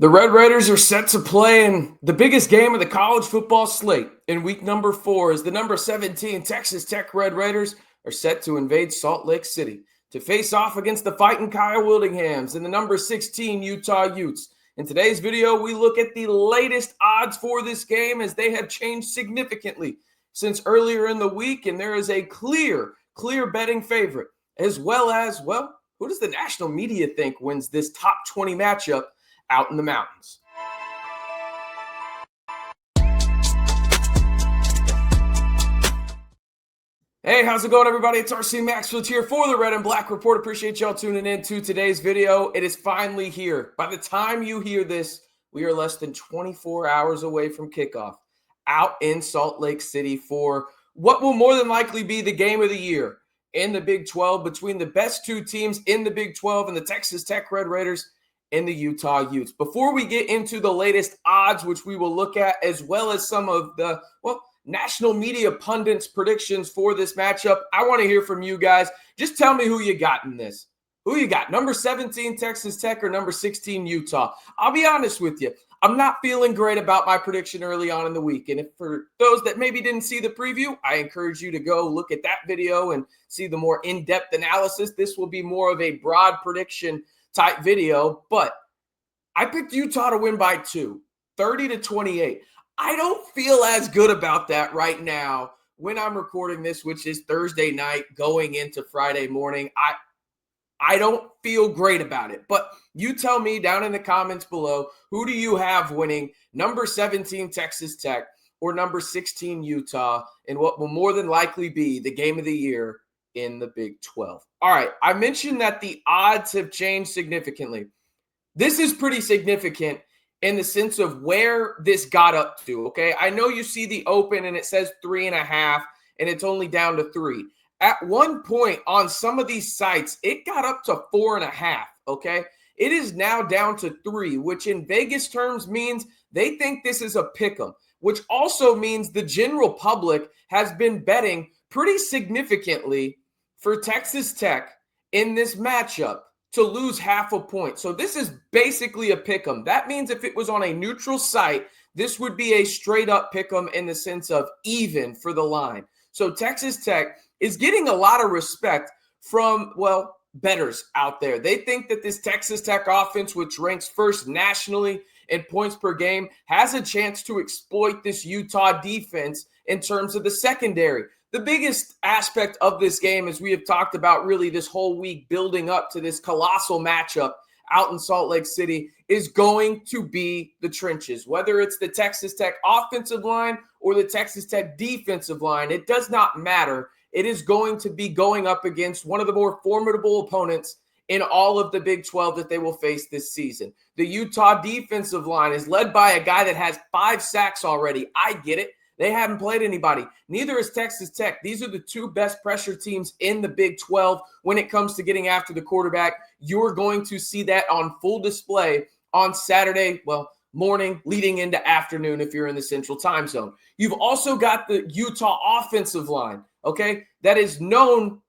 The Red Raiders are set to play in the biggest game of the college football slate in week number 4 as the number 17 Texas Tech Red Raiders are set to invade Salt Lake City to face off against the fighting Kyle Wildinghams and the number 16 Utah Utes. In today's video, we look at the latest odds for this game as they have changed significantly since earlier in the week, and there is a clear betting favorite, as well as, well, who does the national media think wins this top 20 matchup out in the mountains? Hey, how's it going, everybody? It's RC Maxfield here for the Red and Black Report. Appreciate y'all tuning in to today's video. It is finally here. By the time you hear this, we are less than 24 hours away from kickoff out in Salt Lake City for what will more than likely be the game of the year in the Big 12 between the best two teams in the Big 12 and the Texas Tech Red Raiders and the Utah Utes. Before we get into the latest odds, which we will look at, as well as some of the, national media pundits' predictions for this matchup, I want to hear from you guys. Just tell me who you got in this. Who you got? Number 17 Texas Tech or number 16 Utah? I'll be honest with you. I'm not feeling great about my prediction early on in the week. And if for those that maybe didn't see the preview, I encourage you to go look at that video and see the more in-depth analysis. This will be more of a broad prediction type video, but I picked Utah to win by 2, 30-28. I don't feel as good about that right now when I'm recording this, which is Thursday night going into Friday morning. I don't feel great about it, but you tell me down in the comments below, who do you have winning number 17 Texas Tech or number 16 Utah in what will more than likely be the game of the year in the Big 12? All right, I mentioned that the odds have changed significantly. This is pretty significant in the sense of where this got up to, okay? I know you see the open and it says 3.5 and it's only down to 3. At one point on some of these sites, it got up to 4.5, okay? It is now down to 3, which in Vegas terms means they think this is a pick'em, which also means the general public has been betting pretty significantly for Texas Tech in this matchup to lose half a point. So this is basically a pick'em. That means if it was on a neutral site, this would be a straight up pick'em in the sense of even for the line. So Texas Tech is getting a lot of respect from, bettors out there. They think that this Texas Tech offense, which ranks first nationally in points per game, has a chance to exploit this Utah defense in terms of the secondary. The biggest aspect of this game, as we have talked about really this whole week building up to this colossal matchup out in Salt Lake City, is going to be the trenches. Whether it's the Texas Tech offensive line or the Texas Tech defensive line, it does not matter. It is going to be going up against one of the more formidable opponents in all of the Big 12 that they will face this season. The Utah defensive line is led by a guy that has 5 sacks already. I get it. They haven't played anybody. Neither is Texas Tech. These are the 2 best pressure teams in the Big 12 when it comes to getting after the quarterback. You're going to see that on full display on Saturday, morning leading into afternoon if you're in the Central Time Zone. You've also got the Utah offensive line, okay, that is known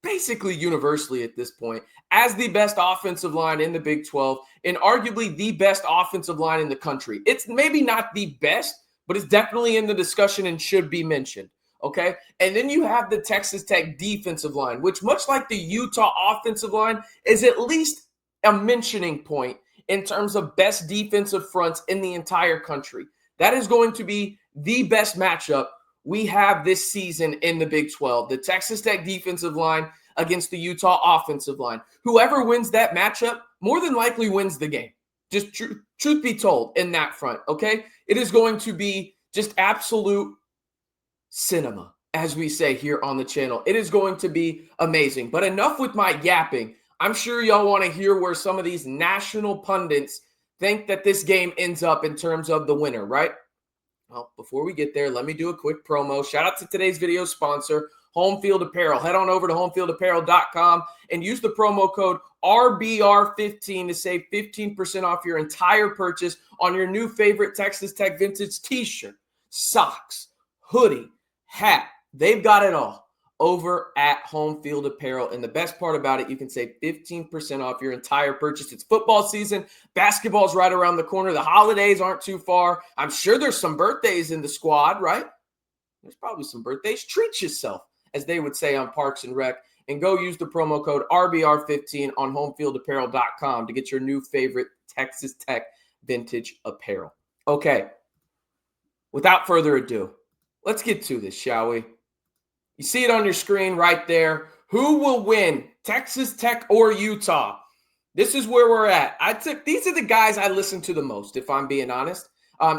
basically universally at this point as the best offensive line in the Big 12 and arguably the best offensive line in the country. It's maybe not the best, but it's definitely in the discussion and should be mentioned, okay? And then you have the Texas Tech defensive line, which much like the Utah offensive line is at least a mentioning point in terms of best defensive fronts in the entire country. That is going to be the best matchup we have this season in the Big 12, the Texas Tech defensive line against the Utah offensive line. Whoever wins that matchup more than likely wins the game. Just truth be told in that front, okay? It is going to be just absolute cinema, as we say here on the channel. It is going to be amazing. But enough with my yapping. I'm sure y'all want to hear where some of these national pundits think that this game ends up in terms of the winner, right? Well, before we get there, let me do a quick promo. Shout out to today's video sponsor, Home Field Apparel. Head on over to homefieldapparel.com and use the promo code RBR15 to save 15% off your entire purchase on your new favorite Texas Tech vintage t-shirt, socks, hoodie, hat. They've got it all. over at Home Field Apparel. And the best part about it, you can save 15% off your entire purchase. It's football season. Basketball's right around the corner. The holidays aren't too far. I'm sure there's some birthdays in the squad, right? There's probably some birthdays. Treat yourself, as they would say on Parks and Rec, and go use the promo code RBR15 on homefieldapparel.com to get your new favorite Texas Tech vintage apparel. Okay, without further ado, let's get to this, shall we? You see it on your screen right there. Who will win, Texas Tech or Utah? This is where we're at. These are the guys I listen to the most, if I'm being honest,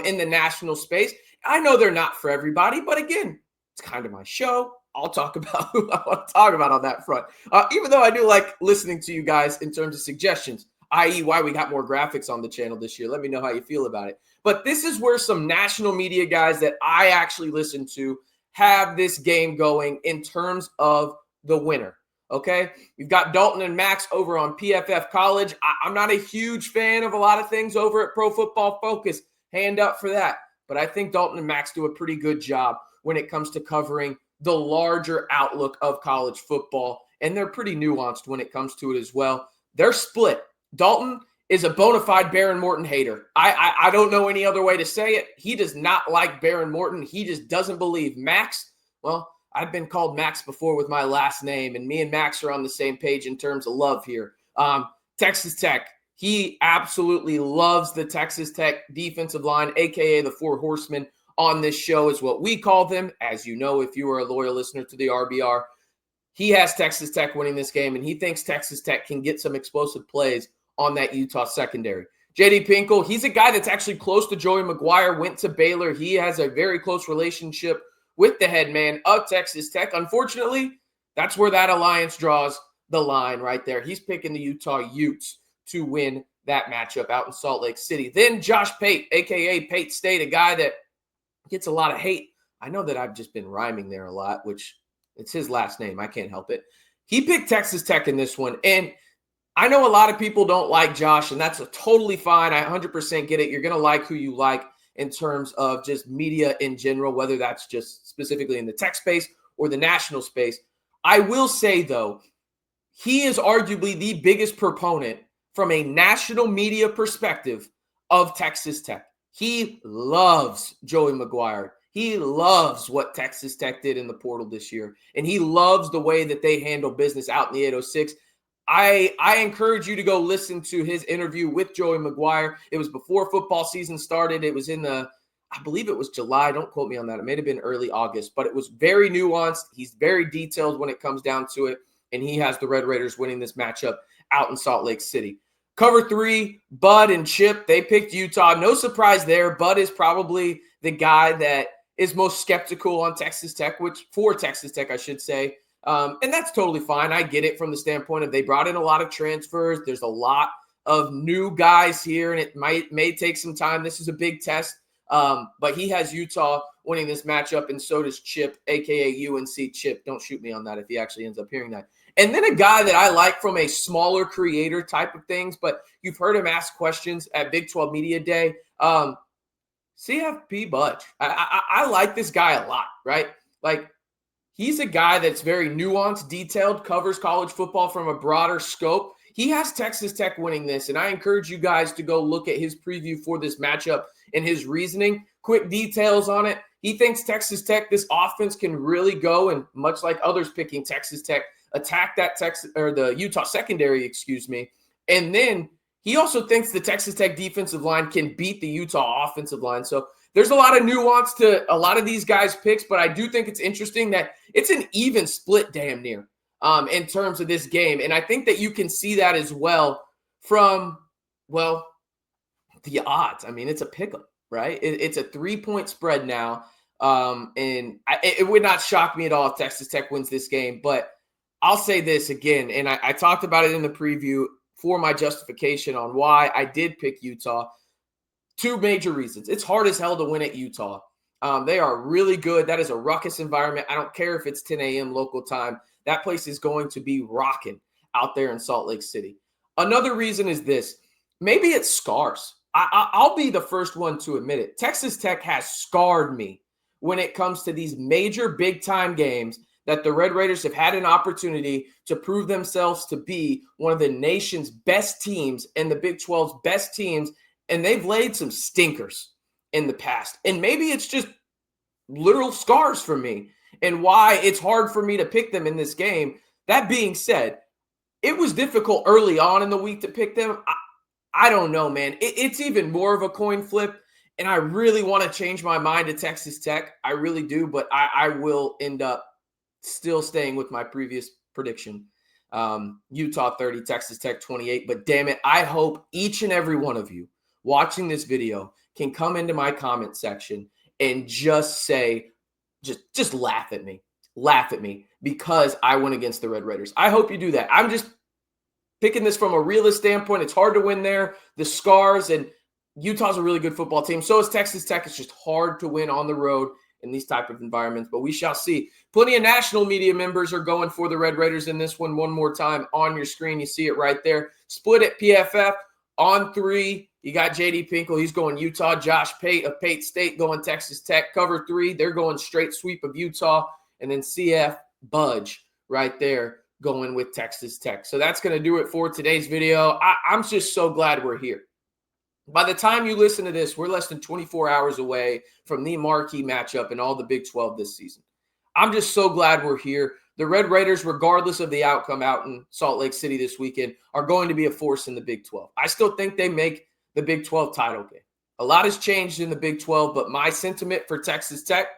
in the national space. I know they're not for everybody, but again, it's kind of my show. I'll talk about who I want to talk about on that front. Even though I do like listening to you guys in terms of suggestions, i.e. why we got more graphics on the channel this year. Let me know how you feel about it. But this is where some national media guys that I actually listen to have this game going in terms of the winner. Okay, we've got Dalton and Max over on PFF College. I'm not a huge fan of a lot of things over at Pro Football Focus. Hand up for that. But I think Dalton and Max do a pretty good job when it comes to covering the larger outlook of college football. And they're pretty nuanced when it comes to it as well. They're split. Dalton is a bona fide Baron Morton hater. I don't know any other way to say it. He does not like Baron Morton. He just doesn't believe. Max, well, I've been called Max before with my last name, and me and Max are on the same page in terms of love here. Texas Tech, he absolutely loves the Texas Tech defensive line, a.k.a. the Four Horsemen on this show is what we call them. As you know, if you are a loyal listener to the RBR, he has Texas Tech winning this game, and he thinks Texas Tech can get some explosive plays on that Utah secondary. J.D. Pinkle, he's a guy that's actually close to Joey McGuire, went to Baylor. He has a very close relationship with the head man of Texas Tech. Unfortunately, that's where that alliance draws the line right there. He's picking the Utah Utes to win that matchup out in Salt Lake City. Then Josh Pate, a.k.a. Pate State, a guy that gets a lot of hate. I know that I've just been rhyming there a lot, which it's his last name. I can't help it. He picked Texas Tech in this one, and I know a lot of people don't like Josh, and that's totally fine. I 100% get it. You're going to like who you like in terms of just media in general, whether that's just specifically in the tech space or the national space. I will say, though, he is arguably the biggest proponent from a national media perspective of Texas Tech. He loves Joey McGuire. He loves what Texas Tech did in the portal this year, and he loves the way that they handle business out in the 806. I encourage you to go listen to his interview with Joey McGuire. It was before football season started. It was I believe it was July. Don't quote me on that. It may have been early August, but it was very nuanced. He's very detailed when it comes down to it, and he has the Red Raiders winning this matchup out in Salt Lake City. Cover 3, Bud and Chip, they picked Utah. No surprise there. Bud is probably the guy that is most skeptical on Texas Tech, for Texas Tech, I should say. And that's totally fine. I get it from the standpoint of they brought in a lot of transfers. There's a lot of new guys here, and it may take some time. This is a big test. But he has Utah winning this matchup, and so does Chip, a.k.a. UNC Chip. Don't shoot me on that if he actually ends up hearing that. And then a guy that I like from a smaller creator type of things, but you've heard him ask questions at Big 12 Media Day. CFP Budge. I like this guy a lot, right? Like, he's a guy that's very nuanced, detailed, covers college football from a broader scope. He has Texas Tech winning this, and I encourage you guys to go look at his preview for this matchup and his reasoning. Quick details on it. He thinks Texas Tech, this offense can really go, and much like others picking Texas Tech, attack that the Utah secondary, and then he also thinks the Texas Tech defensive line can beat the Utah offensive line. So there's a lot of nuance to a lot of these guys' picks, but I do think it's interesting that it's an even split damn near in terms of this game. And I think that you can see that as well from, well, the odds. I mean, it's a pick'em, right? It's a 3-point spread now. And it would not shock me at all if Texas Tech wins this game, but I'll say this again, and I talked about it in the preview for my justification on why I did pick Utah. 2 major reasons. It's hard as hell to win at Utah. They are really good. That is a ruckus environment. I don't care if it's 10 a.m. local time. That place is going to be rocking out there in Salt Lake City. Another reason is this. Maybe it's scars. I'll be the first one to admit it. Texas Tech has scarred me when it comes to these major big-time games that the Red Raiders have had an opportunity to prove themselves to be one of the nation's best teams and the Big 12's best teams, and they've laid some stinkers in the past. And maybe it's just literal scars for me and why it's hard for me to pick them in this game. That being said, it was difficult early on in the week to pick them. I don't know, man. It's even more of a coin flip, and I really want to change my mind to Texas Tech. I really do, but I will end up still staying with my previous prediction. Utah 30, Texas Tech 28. But damn it, I hope each and every one of you watching this video can come into my comment section and just say, just laugh at me. Laugh at me because I went against the Red Raiders. I hope you do that. I'm just picking this from a realist standpoint. It's hard to win there. The scars, and Utah's a really good football team. So is Texas Tech. It's just hard to win on the road in these type of environments, but we shall see. Plenty of national media members are going for the Red Raiders in this one. One more time on your screen. You see it right there. Split at PFF on 3. You got J.D. Pinkle. He's going Utah. Josh Pate of Pate State going Texas Tech. Cover 3. They're going straight sweep of Utah. And then CF Budge right there going with Texas Tech. So that's going to do it for today's video. I'm just so glad we're here. By the time you listen to this, we're less than 24 hours away from the marquee matchup in all the Big 12 this season. I'm just so glad we're here. The Red Raiders, regardless of the outcome out in Salt Lake City this weekend, are going to be a force in the Big 12. I still think they make the Big 12 title game. A lot has changed in the Big 12, but my sentiment for Texas Tech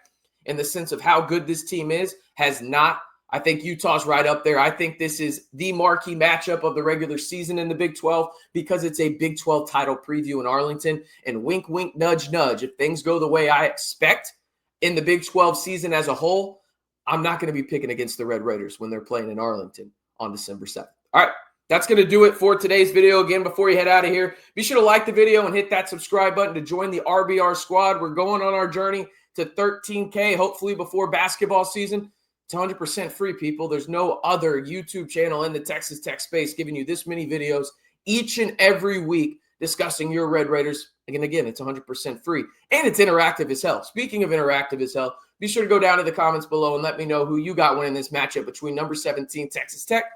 in the sense of how good this team is has not. I think Utah's right up there. I think this is the marquee matchup of the regular season in the Big 12 because it's a Big 12 title preview in Arlington. And wink, wink, nudge, nudge. If things go the way I expect in the Big 12 season as a whole, I'm not going to be picking against the Red Raiders when they're playing in Arlington on December 7th. All right, that's going to do it for today's video. Again, before you head out of here, be sure to like the video and hit that subscribe button to join the RBR squad. We're going on our journey to 13K, hopefully before basketball season. It's 100% free, people. There's no other YouTube channel in the Texas Tech space giving you this many videos each and every week discussing your Red Raiders. And again, it's 100% free. And it's interactive as hell. Speaking of interactive as hell, be sure to go down to the comments below and let me know who you got winning this matchup between number 17 Texas Tech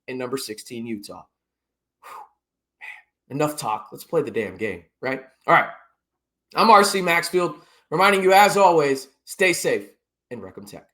and number 16 Utah. Man, enough talk. Let's play the damn game, right? All right. I'm RC Maxfield, reminding you, as always, stay safe and Wreck 'em Tech.